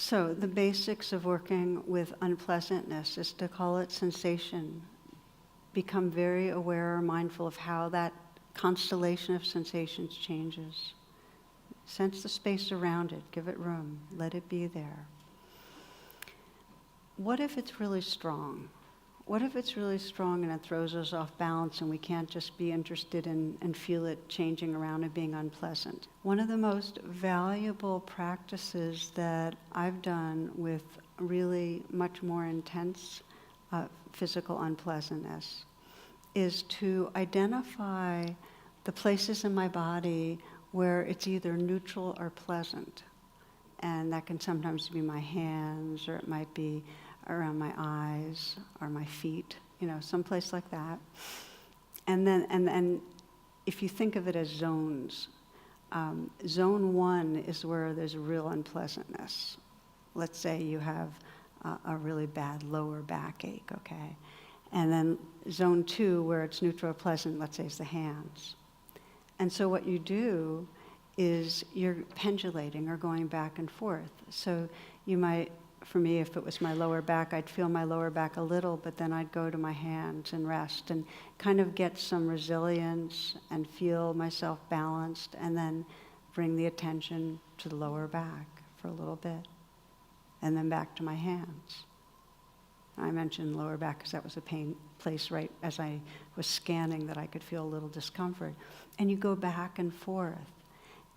So the basics of working with unpleasantness is to call it sensation. Become very aware or mindful of how that constellation of sensations changes. Sense the space around it, give it room, let it be there. What if it's really strong? What if it's really strong and it throws us off balance and we can't just be interested in and feel it changing around and being unpleasant? One of the most valuable practices that I've done with really much more intense physical unpleasantness is to identify the places in my body where it's either neutral or pleasant. And that can sometimes be my hands, or it might be around my eyes or my feet, someplace like that. And then if you think of it as zones, zone 1 is where there's real unpleasantness. Let's say you have a really bad lower backache, okay? And then zone 2, where it's neutral or pleasant, let's say, is the hands. And so what you do is you're pendulating or going back and forth. So you might, for me, if it was my lower back, I'd feel my lower back a little, but then I'd go to my hands and rest and kind of get some resilience and feel myself balanced, and then bring the attention to the lower back for a little bit, and then back to my hands. I mentioned lower back because that was a pain place right as I was scanning that I could feel a little discomfort. And you go back and forth.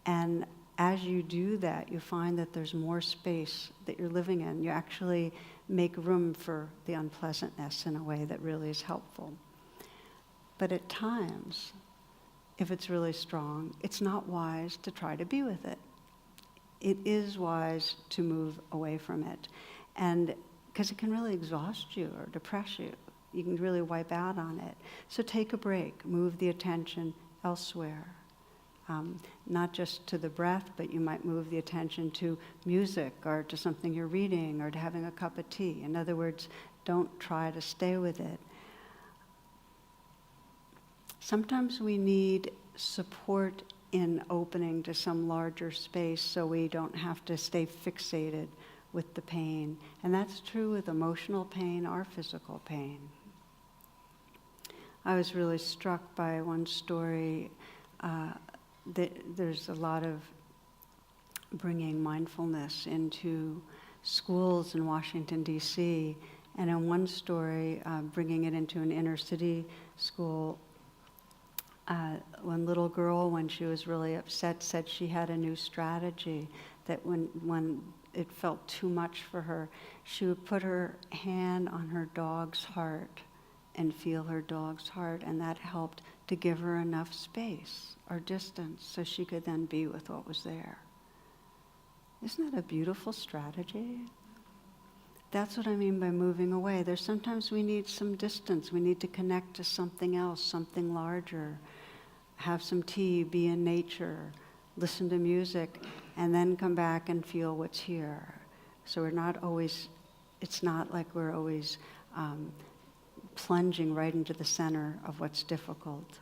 And as you do that, you find that there's more space that you're living in. You actually make room for the unpleasantness in a way that really is helpful. But at times, if it's really strong, it's not wise to try to be with it. It is wise to move away from it. And because it can really exhaust you or depress you. You can really wipe out on it. So take a break, move the attention elsewhere. Not just to the breath, but you might move the attention to music or to something you're reading or to having a cup of tea. In other words, don't try to stay with it. Sometimes we need support in opening to some larger space so we don't have to stay fixated with the pain. And that's true with emotional pain or physical pain. I was really struck by one story. There's a lot of bringing mindfulness into schools in Washington, D.C. And in one story, bringing it into an inner city school, one little girl, when she was really upset, said she had a new strategy, that when it felt too much for her, she would put her hand on her dog's heart and feel her dog's heart, and that helped to give her enough space or distance so she could then be with what was there. Isn't that a beautiful strategy? That's what I mean by moving away. There's sometimes we need some distance. We need to connect to something else, something larger. Have some tea, be in nature, listen to music, and then come back and feel what's here. So we're not always, it's not like we're always plunging right into the center of what's difficult.